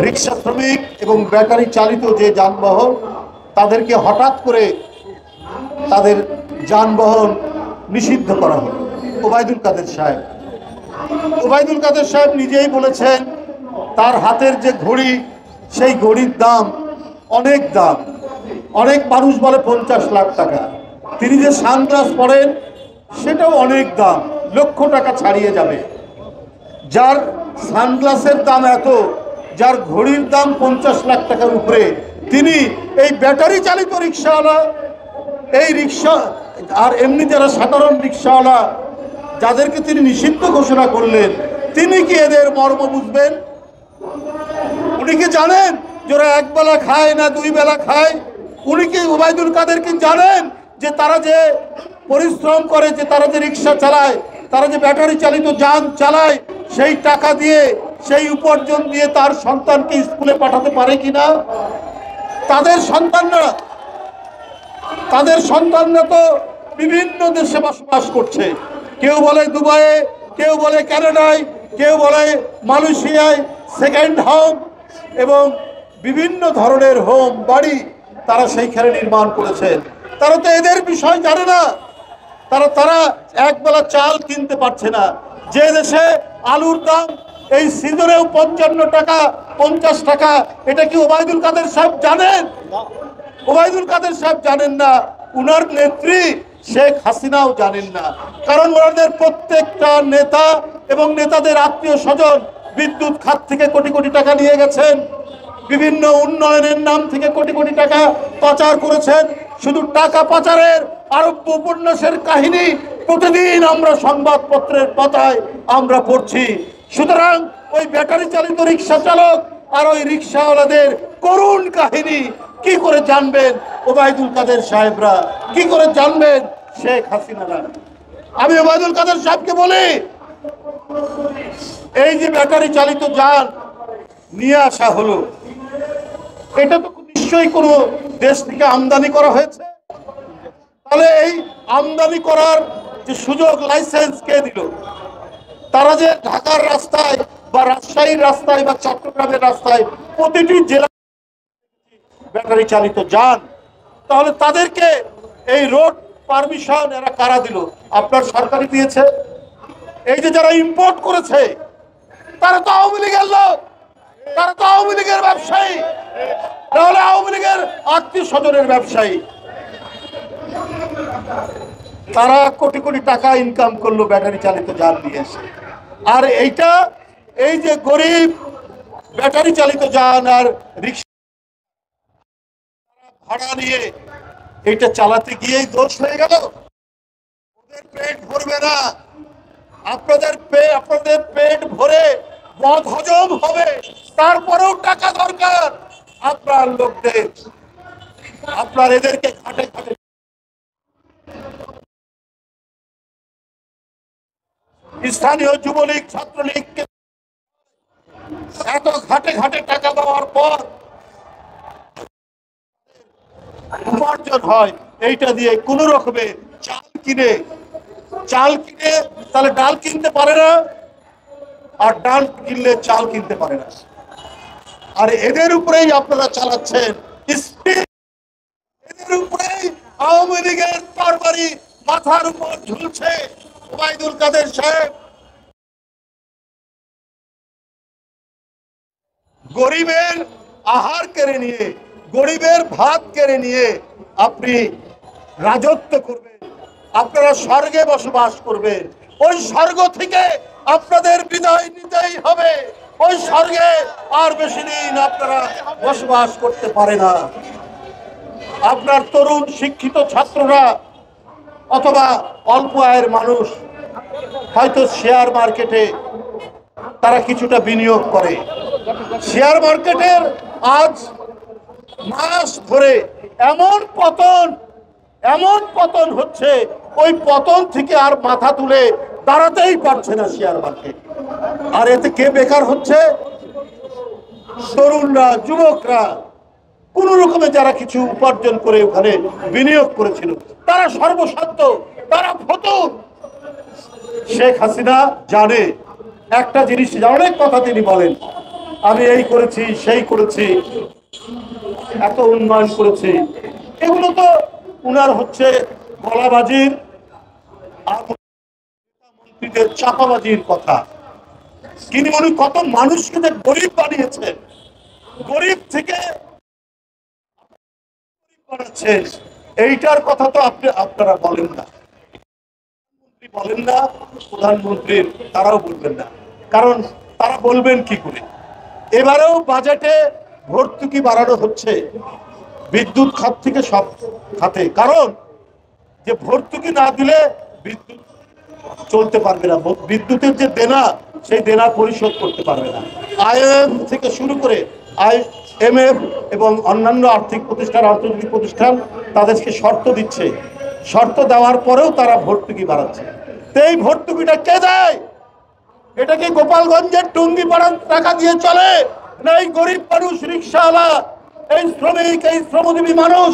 রিক্সা শ্রমিক এবং ব্যাটারি চালিত যে যানবাহন তাদেরকে হঠাৎ করে তাদের যানবাহন নিষিদ্ধ করা হলো। ওবায়দুল কাদের সাহেব নিজেই বলেছেন তার হাতের যে ঘড়ি সেই ঘড়ির দাম অনেক দাম, অনেক মানুষ বলে 50 লাখ টাকা। তিনি যে সানগ্লাস পরেন সেটাও অনেক দাম, লক্ষ টাকা ছাড়িয়ে যাবে। যার সানগ্লাসের দাম এত, যার ঘড়ির দাম 50 লাখ টাকার উপরে, তিনি এই ব্যাটারি চালিত রিক্সাওয়ালা, এই রিক্সা আর এমনি যারা সাধারণ রিক্সাওয়ালা যাদেরকে তিনি নিষিদ্ধ ঘোষণা করলেন, তিনি কি এদের মর্ম বুঝবেন? উনি কি জানেন যে ওরা একবেলা খায় না 2 বেলা খায়? উনি কি ওবায়দুল কাদের কি জানেন যে তারা যে পরিশ্রম করে, যে তারা যে রিক্সা চালায়, তারা যে ব্যাটারি চালিত যান চালায়, সেই টাকা দিয়ে, সেই উপার্জন দিয়ে তার সন্তানকে স্কুলে পাঠাতে পারে কিনা? তাদের সন্তানরা তো বিভিন্ন দেশে বসবাস করছে। কেউ বলে দুবাইয়ে, কেউ বলে কানাডায়, কেউ বলে মালয়েশিয়ায় সেকেন্ড হোম এবং বিভিন্ন ধরনের হোম বাড়ি তারা সেইখানে নির্মাণ করেছেন। তারা তো এদের বিষয় জানে না। তারা একবেলা চাল কিনতে পারছে না। যে দেশে আলুর দাম এই সিজনেও 55 টাকা 50 টাকা, এটা কি ওবায়দুল কাদের সাহেব জানেন? ওবায়দুল কাদের সাহেব জানেন না, উনার নেত্রী শেখ হাসিনাও জানেন না। কারণ ওনাদের প্রত্যেকটা নেতা এবং নেতাদের আত্মীয় স্বজন বিদ্যুৎ খাত থেকে কোটি কোটি টাকা নিয়ে গেছেন, বিভিন্ন উন্নয়নের নাম থেকে কোটি কোটি টাকা পাচার করেছেন। শুধু টাকা পাচারের আরব্য উপন্যাসের কাহিনী প্রতিদিন আমরা সংবাদপত্রের পাতায় আমরা পড়ছি। সুতরাং ওই ব্যাটারি চালিত রিক্সা চালক আর ওই রিক্সাওয়ালাদের করুণ কাহিনী কি করে জানবেন ওবায়দুল কাদের সাহেবরা? কি করে জানবেন শেখ হাসিনারা? আমি ওবায়দুল কাদের সাহেবকে বলি, এই যে ব্যাটারি চালিত যান নিয়ে আসা হলো, এটা তো নিশ্চয়ই কোনো দেশ থেকে আমদানি করা হয়েছে। তাহলে এই আমদানি করার যে সুযোগ, লাইসেন্স কে দিল? তারা যে ঢাকার রাস্তায় বা রাজশাহীর রাস্তায় বা চট্টগ্রামের রাস্তায় প্রতিটি জেলা ব্যাটারি চালিত যান, তাহলে তাদেরকে এই রোড পারমিশন এরা কারা দিল? আপনার সরকারই দিয়েছে। এই যে যারা ইম্পোর্ট করেছে তারা তো আওয়ামী লীগের লোক, তারা তো আওয়ামী লীগের ব্যবসায়ী, তাহলে আওয়ামী লীগের আত্মীয় স্বজনের ব্যবসায়ী। তারা কোটি কোটি টাকা ইনকাম করলো ব্যাটারি চালিত যান দিয়ে এসে। আর এই যে গরিব ব্যাটারি চালিত যান আর রিক্সা ভাড়া নিয়ে এটা চালাতে গিয়েই দোষ হয়ে গেল। ওদের পেট ভরবে না, আপনাদের পেট ভরে মদ হজম হবে, তারপরেও টাকা দরকার আপনার লোকদের। আপনার এদেরকে ঘাটে ঘাটে স্থানীয় যুবলীগ ছাত্রলীগকে এত ঘাটে ঘাটে টাকা দেওয়ার পর উপার্জন হয়, এইটা দিয়ে কোন রকমে চাল কিনে তাহলে ডাল কিনতে পারে না, আর ডাল কিনলে চাল কিনতে পারে না। আর এদের উপরেই আপনারা চালাচ্ছেন, এদের উপরেই আওয়ামী লীগের তরবারি মাথার উপর ঝুলছে। ওবায়দুল কাদের সাহেব গরিবের আহার কেড়ে নিয়ে, গরিবের ভাত কেড়ে নিয়ে আপনি রাজত্ব করবেন, আপনারা স্বর্গে বসবাস করবেন। ওই স্বর্গ থেকে আপনাদের বিদায় নিতেই হবে। ওই স্বর্গে আর বেশি দিন আপনারা বসবাস করতে পারে না। আপনার তরুণ শিক্ষিত ছাত্ররা অথবা অল্প আয়ের মানুষ হয়তো শেয়ার মার্কেটে তারা কিছুটা বিনিয়োগ করে। শেয়ার মার্কেটের আজ মাস ধরে এমন পতন হচ্ছে, ওই পতন থেকে আর মাথা তুলে দাঁড়াতেই পারছে না শেয়ার মার্কেট। আর এতে কে বেকার হচ্ছে? তরুণরা, যুবকরা, কোন রকমে যারা কিছু উপার্জন করে ওখানে বিনিয়োগ করেছিল, তারা সর্বশান্ত, তারা ফতুর। শেখ হাসিনা জানে একটা জিনিস, অনেক কথা তিনি বলেন, আমি এই করেছি সেই করেছি, এত উন্নয়ন করেছি, এগুলো তো উনার হচ্ছে গলাবাজির আর মন্ত্রীদের চাপাবাজির কথা। কিন্তু উনি কত মানুষকে যে গরিব বানিয়েছেন, গরিব থেকে বানাচ্ছেন, এইটার কথা তো আপনারা বলেন না, বলেন না, প্রধানমন্ত্রীর তারাও বলবেন না। কারণ তারা বলবেন কি করে? এবারেও বাজেটে ভর্তুকি বাড়ানো হচ্ছে বিদ্যুৎ খাত থেকে সব খাতে, কারণ যে ভর্তুকি না দিলে বিদ্যুৎ চলতে পারবে না, বিদ্যুতের যে দেনা সেই দেনা পরিশোধ করতে পারবে না। আইএমএফ থেকে শুরু করে আইএমএফ এবং অন্যান্য আর্থিক প্রতিষ্ঠান, আন্তর্জাতিক প্রতিষ্ঠান তাদেরকে শর্ত দিচ্ছে, শর্ত দেওয়ার পরেও তারা ভর্তুকি বাড়াচ্ছে। তো এই ভর্তুকিটা কে দেয়? এটা কি গোপালগঞ্জের টুঙ্গি পাড়ার টাকা দিয়ে চলে, না এই গরিব মানুষ, রিক্সাওয়ালা, এই শ্রমিক, এই শ্রমজীবী মানুষ,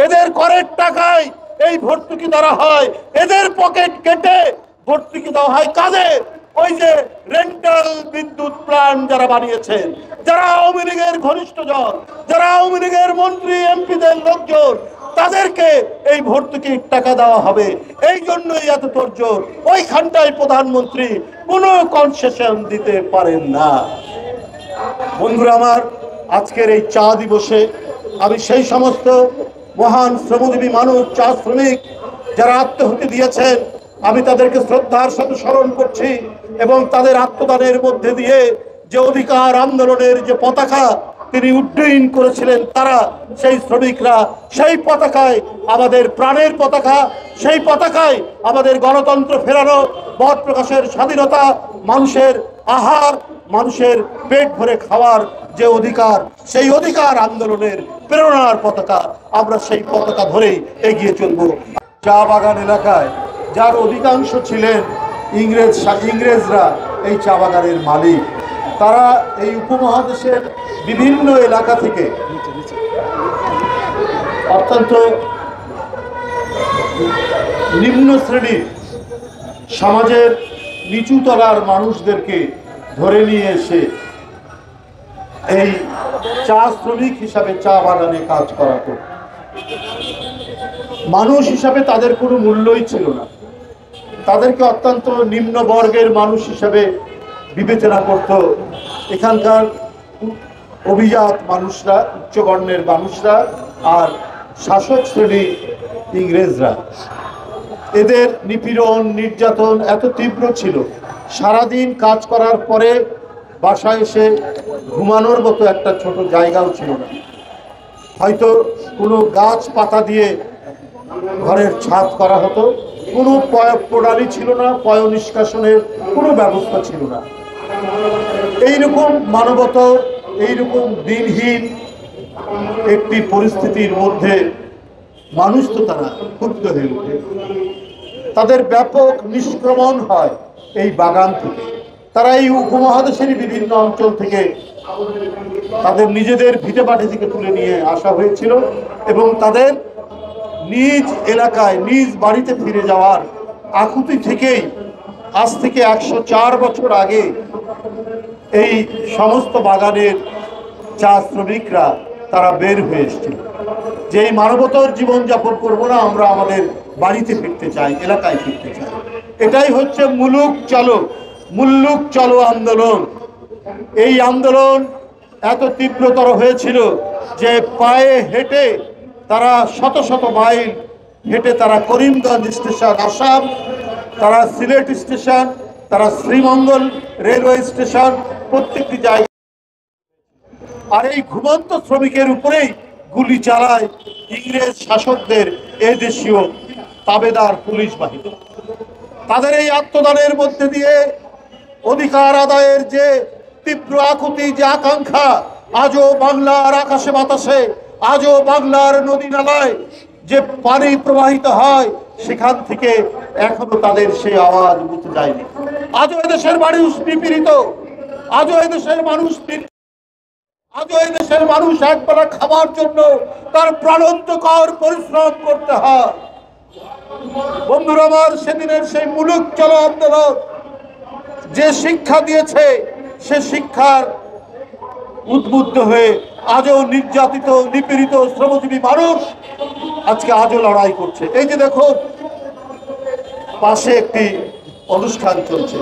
এদের করের টাকায় এই ভর্তুকি দেওয়া হয়, এদের পকেট কেটে ভর্তুকি দেওয়া হয় কাদের? ওই যে রেন্টাল বিদ্যুৎ প্ল্যান্ট যারা বানিয়েছেন, যারা আওয়ামী লীগের ঘনিষ্ঠজন, যারা আওয়ামী লীগের মন্ত্রী এমপিদের লোকজন, তাদেরকে এই ভর্তুকির টাকা দেওয়া হবে। এই জন্যই এত তোড়জোড়। ওইখানটায় প্রধানমন্ত্রী কোনো কনসেশন দিতে পারেন না। বন্ধুরা আমার, আজকের এই চা দিবসে আমি সেই সমস্ত মহান শ্রমজীবী মানুষ, চা শ্রমিক যারা আত্মাহুতি দিয়েছেন, আমি তাদেরকে শ্রদ্ধার সাথে স্মরণ করছি এবং তাদের আত্মদানের মধ্যে দিয়ে যে অধিকার আন্দোলনের যে পতাকা তিনি উড্ডয়ন করেছিলেন, তারা সেই শ্রমিকরা সেই পতাকায়, আমাদের প্রাণের পতাকা, সেই পতাকায় আমাদের গণতন্ত্র ফেরানো, মত প্রকাশের স্বাধীনতা, মানুষের আহার, মানুষের পেট ভরে খাওয়ার যে অধিকার, সেই অধিকার আন্দোলনের প্রেরণার পতাকা, আমরা সেই পতাকা ধরেই এগিয়ে চলব। চা বাগান এলাকায় যার অধিকাংশ ছিলেন ইংরেজরা এই চা বাগানের মালিক। তারা এই উপমহাদেশের বিভিন্ন এলাকা থেকে অত্যন্ত নিম্ন শ্রেণীর সমাজের নিচু তলার মানুষদেরকে ধরে নিয়ে এসে এই চা শ্রমিক হিসাবে চা বাগানে কাজ করাতো। মানুষ হিসাবে তাদের কোনো মূল্যই ছিল না, তাদেরকে অত্যন্ত নিম্ন বর্গের মানুষ হিসাবে বিবেচনা করত এখানকার অভিজাত মানুষরা, উচ্চবর্ণের মানুষরা, আর শাসক শ্রেণী ইংরেজরা। এদের নিপীড়ন, নির্যাতন এত তীব্র ছিল, সারাদিন কাজ করার পরে বাসায় এসে ঘুমানোর মতো একটা ছোট জায়গাও ছিল না। হয়তো কোনো গাছ পাতা দিয়ে ঘরের ছাদ করা হতো, কোনো প্রণালী ছিল না, পয় নিষ্কাশনের কোনো ব্যবস্থা ছিল না। এইরকম মানবতা, এইরকম দিনহীন একটি পরিস্থিতির মধ্যে মানুষ তো তারা ক্ষুব্ধ হয়ে ওঠে। তাদের ব্যাপক নিষ্ক্রমণ হয় এই বাগান থেকে। তারা এই উপমহাদেশের বিভিন্ন অঞ্চল থেকে তাদের নিজেদের ভিটেমাটি থেকে তুলে নিয়ে আসা হয়েছিল এবং তাদের নিজ এলাকায়, নিজ বাড়িতে ফিরে যাওয়ার আকুতি থেকেই আজ থেকে 104 বছর আগে এই সমস্ত বাগানের চা শ্রমিকরা তারা বের হয়ে এসেছিল যে এই মানবতার জীবনযাপন করবো না, আমরা আমাদের বাড়িতে ফিরতে চাই, এলাকায় ফিরতে চাই। এটাই হচ্ছে মুল্লুক চলো আন্দোলন। এই আন্দোলন এত তীব্রতর হয়েছিল যে পায়ে হেঁটে তারা শত শত মাইল হেঁটে তারা করিমগঞ্জ স্টেশন, আসাম, তারা সিলেট স্টেশন, তারা শ্রীমঙ্গল রেলওয়ে স্টেশন, প্রত্যেকটি জায়গায়। আর এই ঘুমন্ত শ্রমিকের উপরেই গুলি চালায় ইংরেজ শাসকদের এদেশীয় তাবেদার পুলিশ বাহিনী। তাদের এই আত্মদানের মধ্যে দিয়ে অধিকার আদায়ের যে তীব্র আকুতি, যে আকাঙ্ক্ষা, আজও বাংলার আকাশে বাতাসে, আজও বাংলার নদী নালায় যে পানি প্রবাহিত হয়, সেখান থেকে এখনো তাদের সেই আওয়াজ বুঝতে যায়নি। আজও এদেশের মানুষ নিপীড়িত, আজও এদেশের মানুষ আজও এদেশের মানুষ একবেলা খাবার জন্য তার প্রাণান্তকর পরিশ্রম করতে হয়। বন্ধুরা আমার, সেদিনের সেই মুলুক চলো আন্দোলন যে শিক্ষা দিয়েছে, সে শিক্ষার উদ্বুদ্ধ হয়ে আজও নির্যাতিত নিপীড়িত শ্রমজীবী মানুষ আজকে আজও লড়াই করছে। এই যে দেখো পাশে একটি অনুষ্ঠান চলছে।